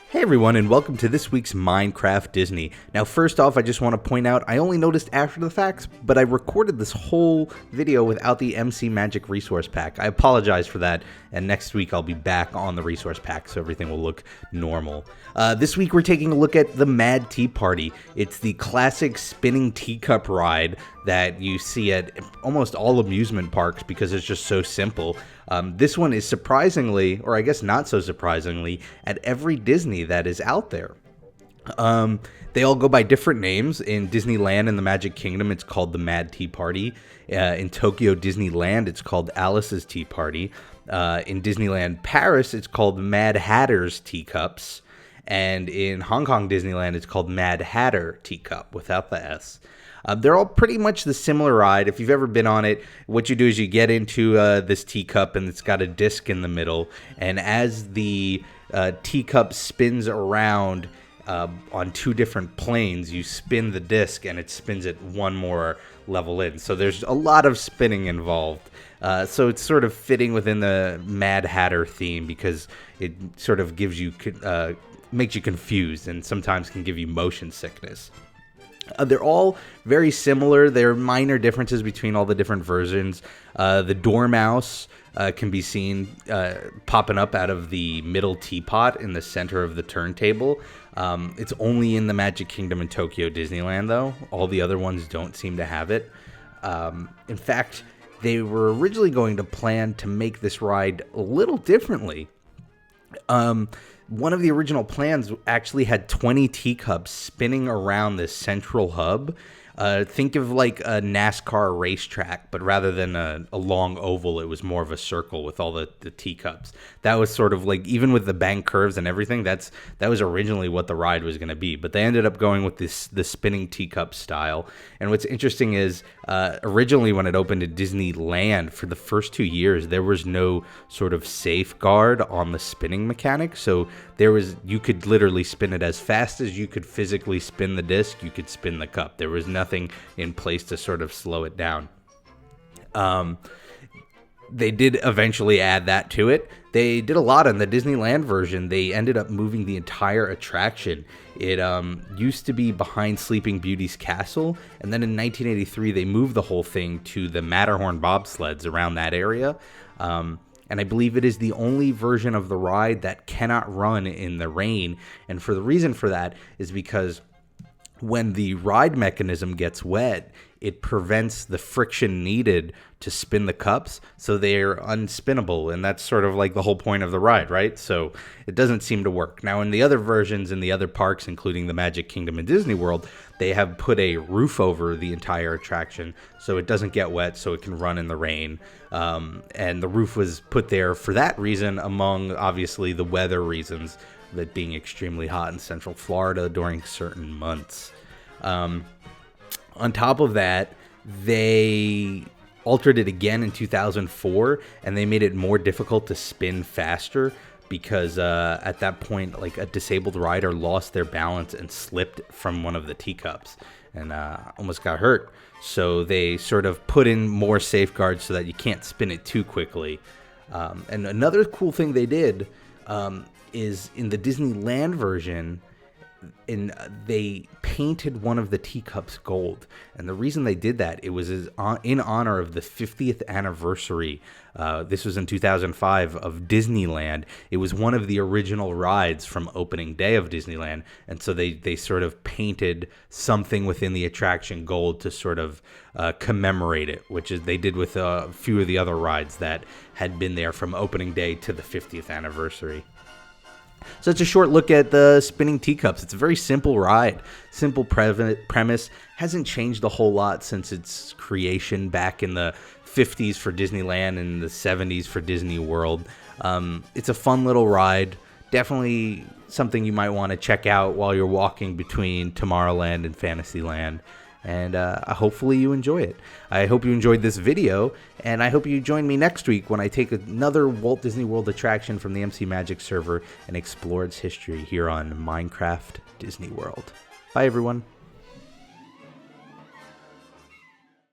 Hey everyone, and welcome to this week's Minecraft Disney. Now first off, I just want to point out, I only noticed after the facts, but I recorded this whole video without the MC Magic Resource Pack. I apologize for that, and next week I'll be back on the Resource Pack, so everything will look normal. This week we're taking a look at the Mad Tea Party. It's the classic spinning teacup ride that you see at almost all amusement parks because it's just so simple. This one is surprisingly, or I guess not so surprisingly, at every Disney that is out there. They all go by different names. In Disneyland and the Magic Kingdom, it's called the Mad Tea Party. In Tokyo Disneyland, it's called Alice's Tea Party. In Disneyland Paris, it's called Mad Hatter's Teacups. And in Hong Kong Disneyland, it's called Mad Hatter Teacup, without the S. They're all pretty much the similar ride. If you've ever been on it, what you do is you get into this teacup, and it's got a disc in the middle. And as the teacup spins around on two different planes, you spin the disc, and it spins it one more level in. So there's a lot of spinning involved. So it's sort of fitting within the Mad Hatter theme because it sort of gives you makes you confused and sometimes can give you motion sickness. They're all very similar. There are minor differences between all the different versions. The Dormouse can be seen popping up out of the middle teapot in the center of the turntable. It's only in the Magic Kingdom and Tokyo Disneyland, though. All the other ones don't seem to have it. In fact, they were originally going to plan to make this ride a little differently. One of the original plans actually had 20 teacups spinning around this central hub. Think of like a NASCAR racetrack, but rather than a long oval, it was more of a circle with all the teacups. That was sort of like, even with the bank curves and everything, that was originally what the ride was going to be. But they ended up going with the spinning teacup style. And what's interesting is, originally when it opened at Disneyland, for the first 2 years, there was no sort of safeguard on the spinning mechanic. So you could literally spin it as fast as you could physically spin the disc, you could spin the cup. There was nothing in place to sort of slow it down. They did eventually add that to it. They did a lot in the Disneyland version. They ended up moving the entire attraction. It used to be behind Sleeping Beauty's castle, and then in 1983 they moved the whole thing to the Matterhorn bobsleds around that area. And I believe it is the only version of the ride that cannot run in the rain. And for the reason for that is because when the ride mechanism gets wet, it prevents the friction needed to spin the cups, so they're unspinnable, and that's sort of like the whole point of the ride, right? So it doesn't seem to work. Now, in the other versions, in the other parks, including the Magic Kingdom and Disney World, they have put a roof over the entire attraction, so it doesn't get wet, so it can run in the rain. And the roof was put there for that reason, among, obviously, the weather reasons, that being extremely hot in Central Florida during certain months. On top of that, they altered it again in 2004, and they made it more difficult to spin faster because at that point, like, a disabled rider lost their balance and slipped from one of the teacups and almost got hurt. So they sort of put in more safeguards so that you can't spin it too quickly. And another cool thing they did is in the Disneyland version, they painted one of the teacups gold. And the reason they did that, it was in honor of the 50th anniversary. This was in 2005 of Disneyland. It was one of the original rides from opening day of Disneyland. And so they sort of painted something within the attraction gold to sort of commemorate it, which is they did with a few of the other rides that had been there from opening day to the 50th anniversary. So it's a short look at the spinning teacups. It's a very simple ride, simple premise, hasn't changed a whole lot since its creation back in the 50s for Disneyland and the 70s for Disney World. It's a fun little ride, definitely something you might want to check out while you're walking between Tomorrowland and Fantasyland. And hopefully you enjoy it. I hope you enjoyed this video, and I hope you join me next week when I take another Walt Disney World attraction from the MC Magic server and explore its history here on Minecraft Disney World. Bye, everyone.